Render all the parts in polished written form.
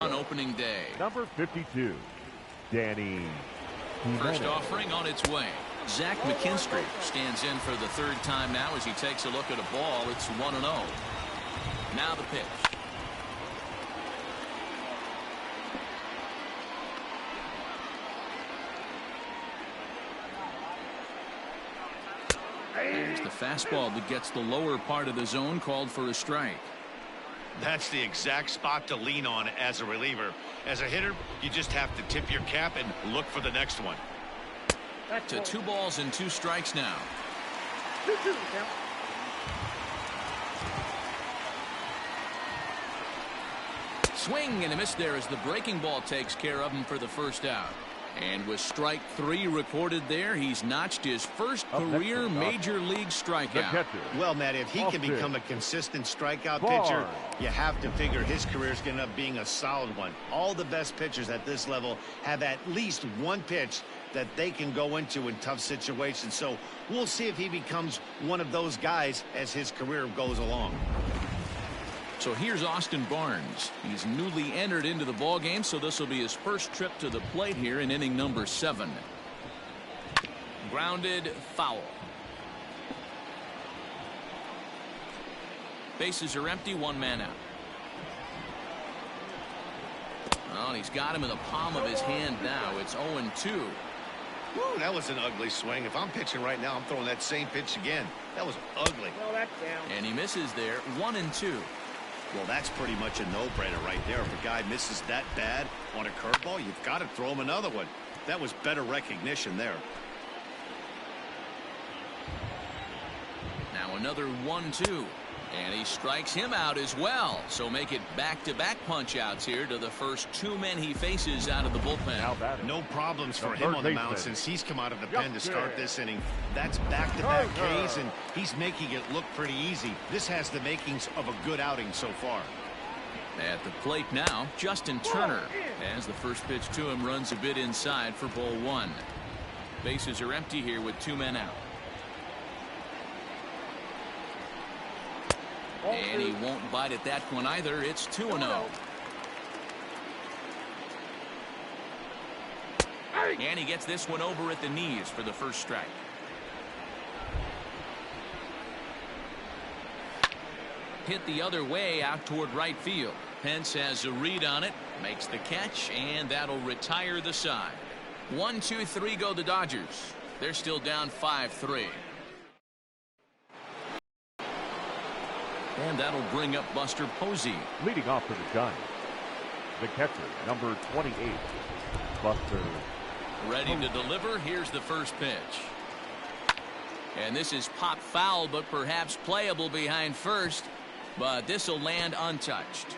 on opening day. Number 52, Danny. First offering on its way. Zach McKinstry stands in for the third time now as he takes a look at a ball. It's 1-0. Now the pitch. There's the fastball that gets the lower part of the zone, called for a strike. That's the exact spot to lean on as a reliever. As a hitter, you just have to tip your cap and look for the next one. To 2 balls and 2 strikes now. Swing and a miss there as the breaking ball takes care of him for the first out. And with strike 3 recorded there, he's notched his first career major league strikeout. Well, Matt, if he can become a consistent strikeout pitcher, you have to figure his career is going to end up being a solid one. All the best pitchers at this level have at least one pitch that they can go into in tough situations. So we'll see if he becomes one of those guys as his career goes along. So here's Austin Barnes. He's newly entered into the ball game, so this will be his first trip to the plate here in inning number 7. Grounded, foul. Bases are empty, 1 man out. Oh, and he's got him in the palm of his hand now. It's 0-2. Woo, that was an ugly swing. If I'm pitching right now, I'm throwing that same pitch again. That was ugly. And he misses there, 1-2. Well, that's pretty much a no-brainer right there. If a guy misses that bad on a curveball, you've got to throw him another one. That was better recognition there. Now another 1-2. And he strikes him out as well. So make it back-to-back punch-outs here to the first 2 men he faces out of the bullpen. No problems for him on the mound since he's come out of the pen to start this inning. That's back-to-back Ks, and he's making it look pretty easy. This has the makings of a good outing so far. At the plate now, Justin Turner, as the first pitch to him runs a bit inside for ball 1. Bases are empty here with 2 men out. And he won't bite at that one either. It's 2-0. And he gets this one over at the knees for the first strike. Hit the other way out toward right field. Pence has a read on it, makes the catch, and that'll retire the side. 1-2-3 go the Dodgers. They're still down 5-3. And that'll bring up Buster Posey. Leading off for the Giants, the catcher, number 28, Buster. Ready to deliver. Here's the first pitch. And this is pop foul, but perhaps playable behind first. But this will land untouched.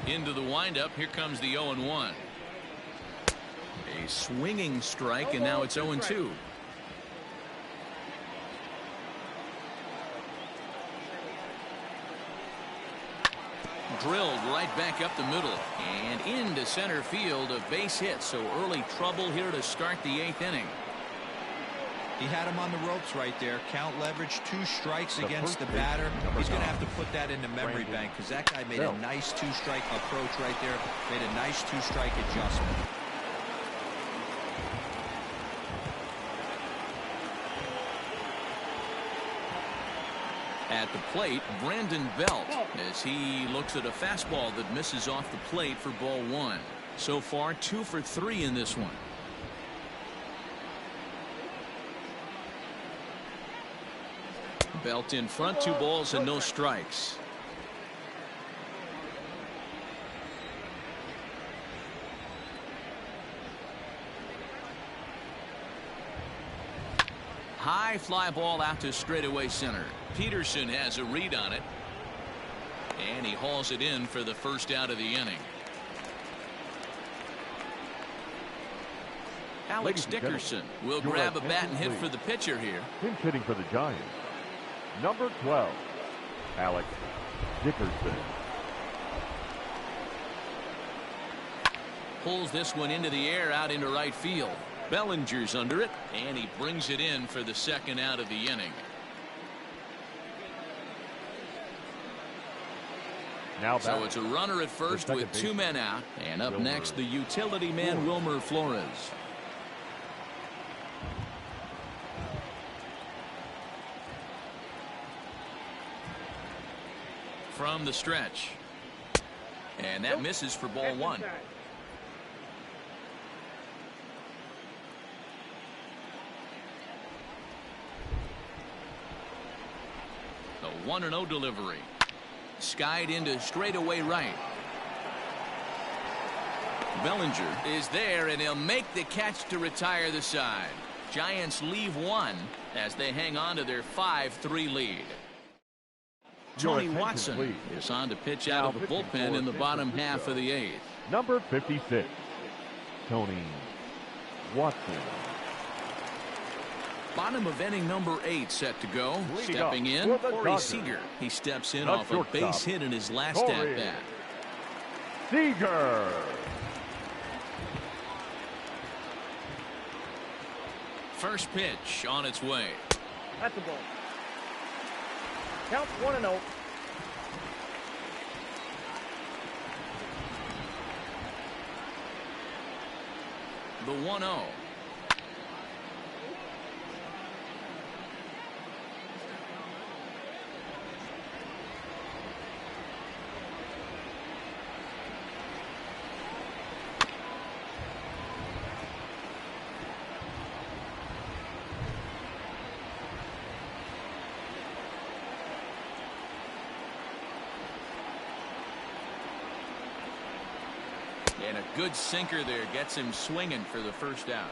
Into the windup. Here comes the 0-1. A swinging strike, and now it's 0-2. Drilled right back up the middle and into center field. A base hit, so early trouble here to start the 8th inning. He had him on the ropes right there. Count leverage, 2 strikes against the batter. He's going to have to put that in the memory bank because that guy made a nice 2-strike approach right there. Made a nice 2-strike adjustment. At the plate, Brandon Belt, as he looks at a fastball that misses off the plate for ball 1. So far 2 for 3 in this one. Belt in front, 2 balls and no strikes. High fly ball out to straightaway center. Peterson has a read on it. And he hauls it in for the first out of the inning. Alex Dickerson will grab a bat and hit for the pitcher here. Pinch hitting for the Giants, number 12, Alex Dickerson. Pulls this one into the air out into right field. Bellinger's under it, and he brings it in for the second out of the inning. Now so it's a runner at first with 2 men out. And up next, the utility man, Wilmer Flores. From the stretch. And that misses for ball 1. The 1-0 delivery. Skied into straightaway right. Bellinger is there, and he'll make the catch to retire the side. Giants leave 1 as they hang on to their 5-3 lead. Tony Watson is on to pitch out of the bullpen in the bottom half of the 8th. Number 56, Tony Watson. Bottom of inning number 8 set to go. Stepping in, Corey Seager. He steps in off a base hit in his last at-bat. Seager. First pitch on its way. That's the ball. Count 1-0. The 1-0. And a good sinker there gets him swinging for the first out.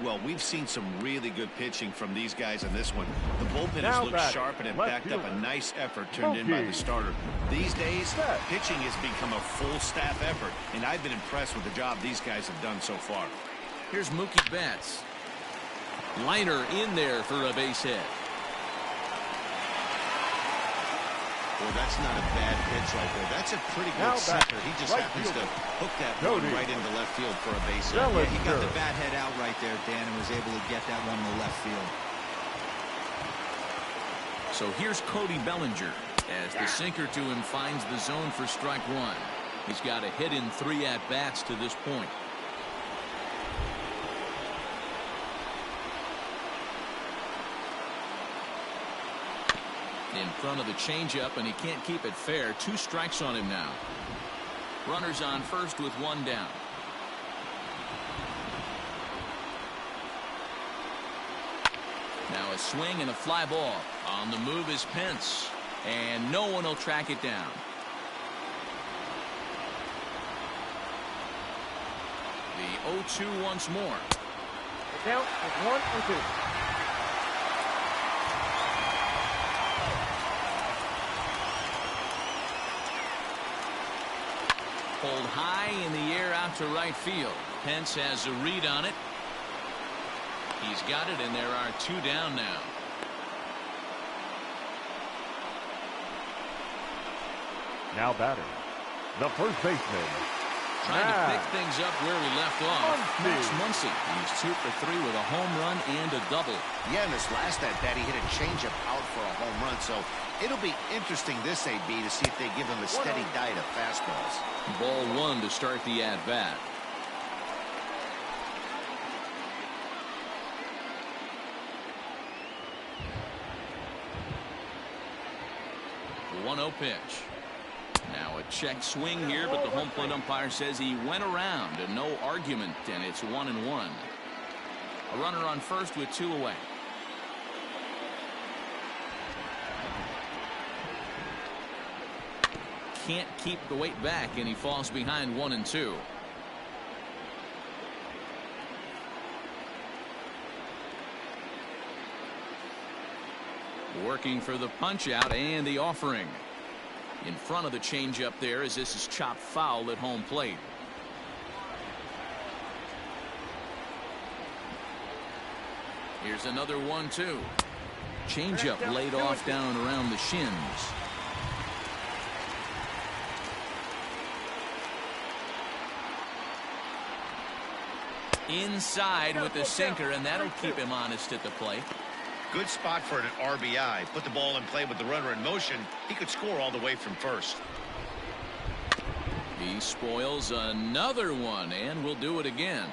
Well, we've seen some really good pitching from these guys in this one. The bullpen has looked sharp and it backed up a nice effort turned in by the starter. These days, pitching has become a full staff effort, and I've been impressed with the job these guys have done so far. Here's Mookie Betts. Liner in there for a base hit. Well, that's not a bad pitch right there. That's a pretty good sinker. He just happens to hook that one right into left field for a base hit. Yeah, he got the bat head out right there, Dan, and was able to get that one to left field. So here's Cody Bellinger as the sinker to him finds the zone for strike 1. He's got a hit in 3 at-bats to this point. In front of the changeup, and he can't keep it fair. 2 strikes on him now. Runners on first with 1 down. Now a swing and a fly ball. On the move is Pence, and no one will track it down. The 0-2 once more. The count is 1-2. Pulled high in the air out to right field. Pence has a read on it. He's got it, and there are 2 down now. Now batting, the first baseman. Trying to pick things up where we left off. Max Muncy. He's 2 for 3 with a home run and a double. Yeah, in this last at-bat, he hit a changeup out for a home run, so it'll be interesting this AB to see if they give him a steady diet of fastballs. Ball 1 to start the at-bat. The 1-0 pitch. Now a check swing here, but the home plate umpire says he went around, and no argument, and it's 1-1. A runner on first with 2 away. Can't keep the weight back, and he falls behind 1-2. Working for the punch out and the offering. In front of the changeup there as this is chopped foul at home plate. Here's another 1-2. Changeup laid off down around the shins. Inside with the sinker, and that'll keep him honest at the plate. Good spot for an RBI. Put the ball in play with the runner in motion. He could score all the way from first. He spoils another one, and will do it again.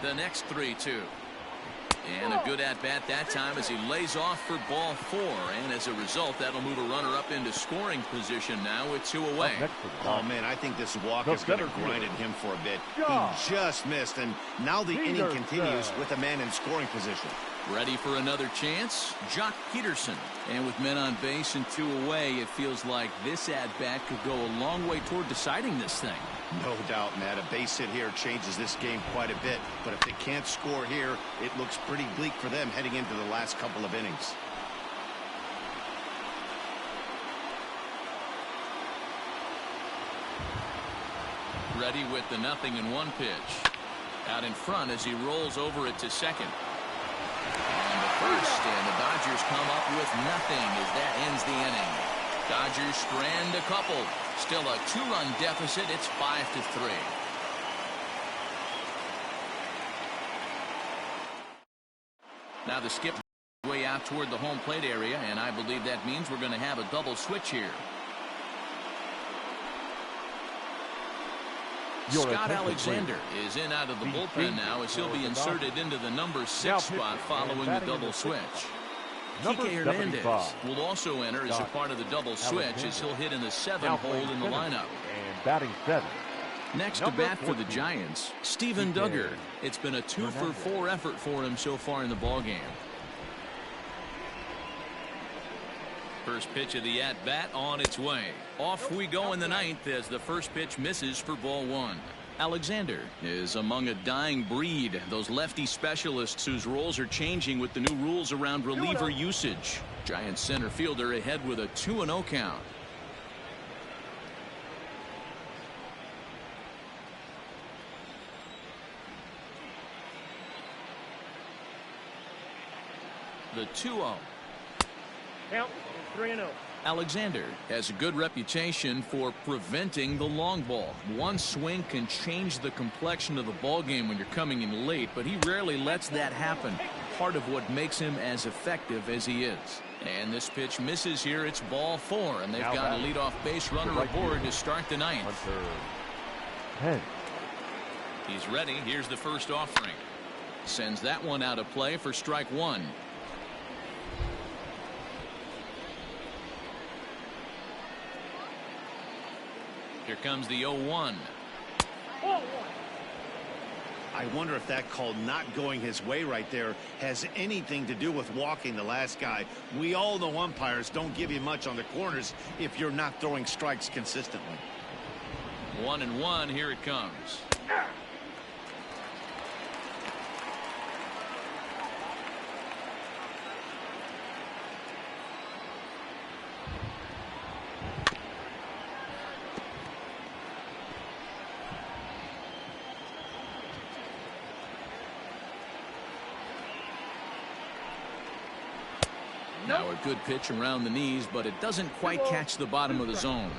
The next 3-2. And a good at-bat that time as he lays off for ball 4. And as a result, that'll move a runner up into scoring position now with 2 away. Oh, man, I think this walk is going to grind at him for a bit. He just missed, and now the inning continues with a man in scoring position. Ready for another chance? Jock Peterson. And with men on base and 2 away, it feels like this at-bat could go a long way toward deciding this thing. No doubt, Matt. A base hit here changes this game quite a bit. But if they can't score here, it looks pretty bleak for them heading into the last couple of innings. Ready with the 0-1 pitch. Out in front as he rolls over it to second. And the first, and the Dodgers come up with nothing as that ends the inning. Dodgers strand a couple. Still a 2-run deficit. It's 5-3. Now the skip way out toward the home plate area, and I believe that means we're going to have a double switch here. Scott Alexander is in out of the bullpen now as he'll be inserted into the number 6 spot following the double switch. Kike Hernandez will also enter as a part of the double switch as he'll hit in the 7th hole in the lineup. And batting 7. Next to bat for the Giants, Steven Duggar. It's been a 2-for-4 effort for him so far in the ballgame. First pitch of the at-bat on its way. Off we go in the 9th as the first pitch misses for ball 1. Alexander is among a dying breed, those lefty specialists whose roles are changing with the new rules around reliever usage. Giants center fielder ahead with a 2-0 count. The 2-0. Count 3-0. Alexander has a good reputation for preventing the long ball. One swing can change the complexion of the ball game when you're coming in late, but he rarely lets that happen. Part of what makes him as effective as he is. And this pitch misses here. It's ball 4, and they've got a leadoff base runner aboard to start the 9th. He's ready. Here's the first offering. Sends that one out of play for strike 1. Here comes the 0-1. I wonder if that call not going his way right there has anything to do with walking the last guy. We all know umpires don't give you much on the corners if you're not throwing strikes consistently. 1-1. Here it comes. Now a good pitch around the knees, but it doesn't quite catch the bottom of the zone.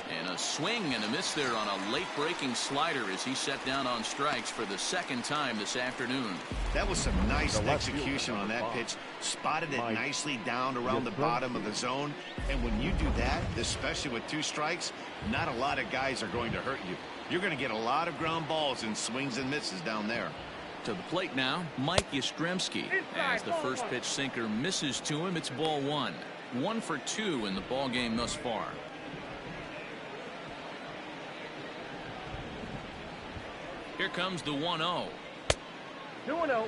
And a swing and a miss there on a late breaking slider as he set down on strikes for the 2nd time this afternoon. That was some nice execution on that pitch. Spotted it nicely down around the bottom of the zone. And when you do that, especially with 2 strikes, not a lot of guys are going to hurt you. You're going to get a lot of ground balls and swings and misses down there. To the plate now, Mike Yastrzemski. As the first pitch sinker misses to him, it's ball 1. 1 for 2 in the ball game thus far. Here comes the 1-0. 2-0.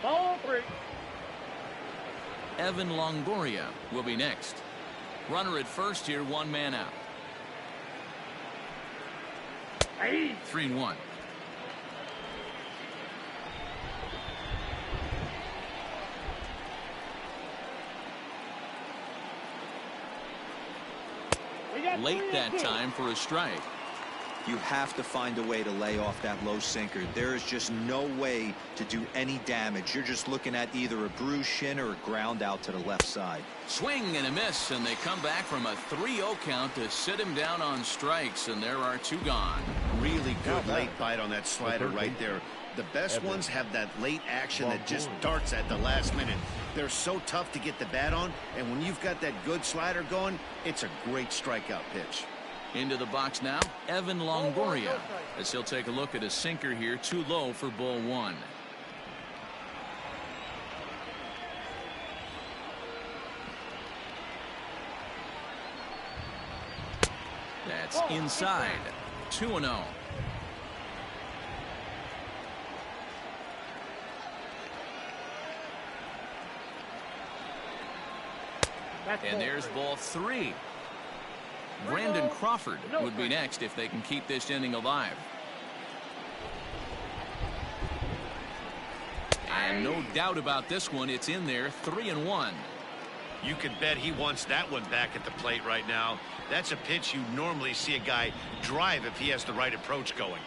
Ball 3. Evan Longoria will be next. Runner at first here, 1 man out. 3-1. Late that time for a strike. You have to find a way to lay off that low sinker. There is just no way to do any damage. You're just looking at either a bruised shin or a ground out to the left side. Swing and a miss, and they come back from a 3-0 count to sit him down on strikes, and there are 2 gone. Really good late bite on that slider right there. The best ones have that late action that just darts at the last minute. They're so tough to get the bat on, and when you've got that good slider going, it's a great strikeout pitch. Into the box now, Evan Longoria, as he'll take a look at a sinker here, too low for ball 1. That's inside. 2-0. And there's ball 3. Brandon Crawford would be next if they can keep this inning alive. And no doubt about this one, it's in there, 3-1. You could bet he wants that one back at the plate right now. That's a pitch you normally see a guy drive if he has the right approach going.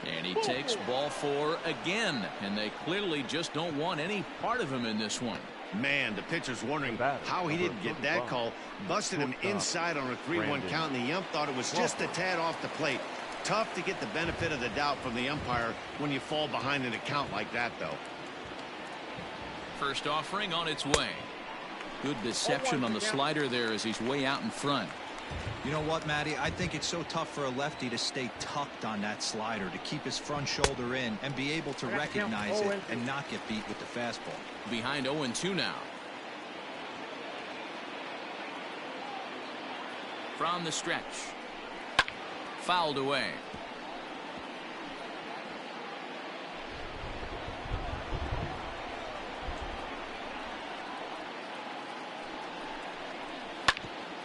And he takes ball 4 again, and they clearly just don't want any part of him in this one. Man, the pitcher's wondering how he didn't get that call. Busted him inside on a 3-1 count, and the ump thought it was just a tad off the plate. Tough to get the benefit of the doubt from the umpire when you fall behind in a count like that, though. First offering on its way. Good deception on the slider there as he's way out in front. You know what, Matty? I think it's so tough for a lefty to stay tucked on that slider, to keep his front shoulder in and be able to recognize it and not get beat with the fastball. Behind 0-2 now. From the stretch. Fouled away.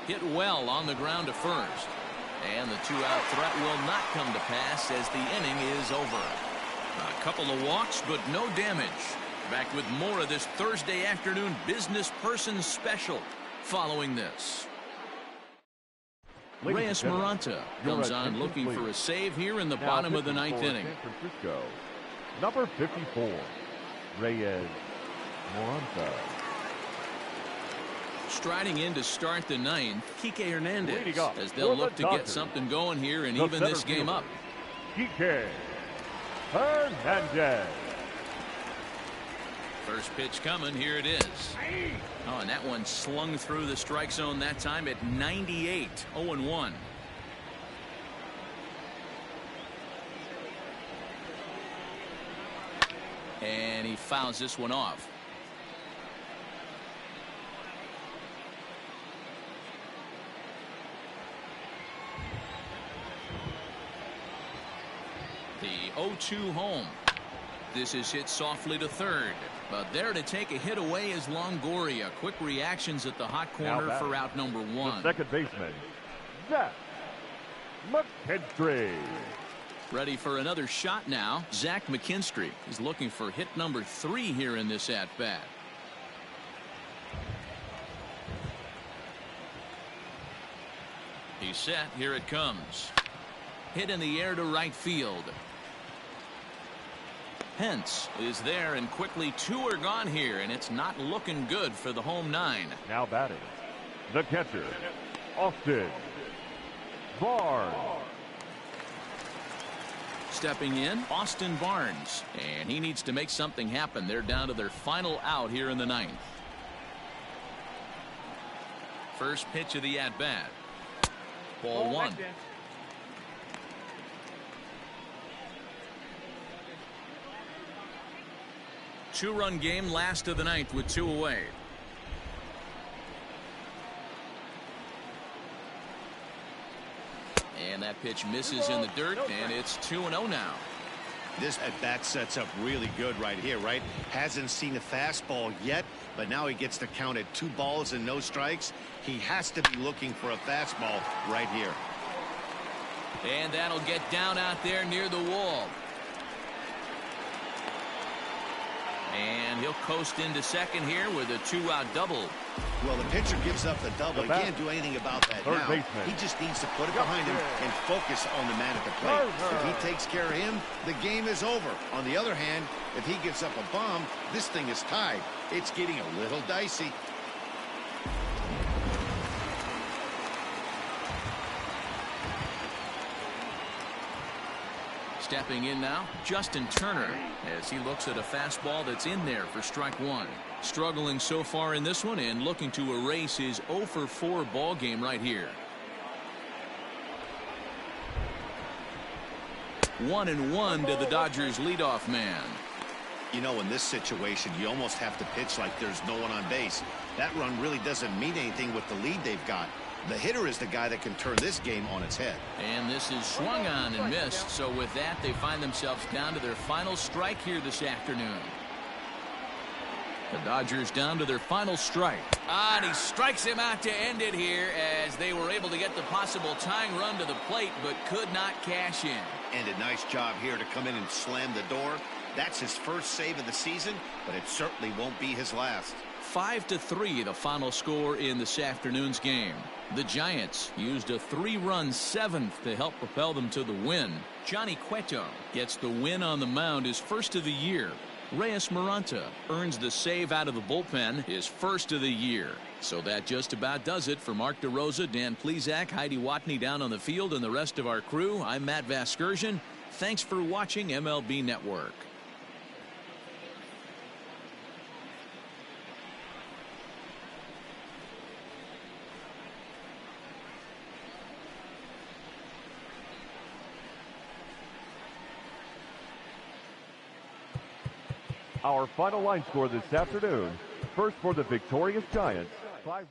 Hit well on the ground to first. And the 2-out threat will not come to pass as the inning is over. A couple of walks, but no damage. Back with more of this Thursday afternoon business person special following this. Reyes Maranta comes on looking for a save here in the bottom of the 9th inning. San Francisco, number 54, Reyes Maranta. Striding in to start the 9th, Kike Hernandez, as they'll look to get something going here and even this game up. Kike Hernandez. First pitch coming, here it is. Oh, and that one slung through the strike zone that time at 98, 0-1. And he fouls this one off. The 0-2 home. This is hit softly to third. But there to take a hit away is Longoria. Quick reactions at the hot corner for out number 1. The second baseman, Zach McKinstry. Ready for another shot now. Zach McKinstry is looking for hit number 3 here in this at-bat. He's set. Here it comes. Hit in the air to right field. Hence is there, and quickly 2 are gone here, and it's not looking good for the home 9. Now batting, the catcher, Austin Barnes. Stepping in, Austin Barnes, and he needs to make something happen. They're down to their final out here in the 9th. First pitch of the at-bat. Ball 1. Two-run game, last of the 9th with 2 away. And that pitch misses in the dirt, and it's 2-0 now. This at-bat sets up really good right here, right? Hasn't seen a fastball yet, but now he gets to count at 2 balls and no strikes. He has to be looking for a fastball right here. And that'll get down out there near the wall. And he'll coast into second here with a 2-out double. Well, the pitcher gives up the double. He can't do anything about that now. He just needs to put it behind him and focus on the man at the plate. If he takes care of him, the game is over. On the other hand, if he gives up a bomb, this thing is tied. It's getting a little dicey. Stepping in now, Justin Turner, as he looks at a fastball that's in there for strike one. Struggling so far in this one and looking to erase his 0 for 4 ball game right here. 1-1 to the Dodgers leadoff man. You know, in this situation, you almost have to pitch like there's no one on base. That run really doesn't mean anything with the lead they've got. The hitter is the guy that can turn this game on its head. And this is swung on and missed. So with that, they find themselves down to their final strike here this afternoon. The Dodgers down to their final strike. And he strikes him out to end it here as they were able to get the possible tying run to the plate but could not cash in. And a nice job here to come in and slam the door. That's his first save of the season, but it certainly won't be his last. 5-3 the final score in this afternoon's game. The Giants used a 3-run 7th to help propel them to the win. Johnny Cueto gets the win on the mound, his first of the year. Reyes Maranta earns the save out of the bullpen, his first of the year. So that just about does it for Mark DeRosa, Dan Plesac, Heidi Watney down on the field, and the rest of our crew. I'm Matt Vasgersian. Thanks for watching MLB Network. Our final line score this afternoon. First for the victorious Giants. 5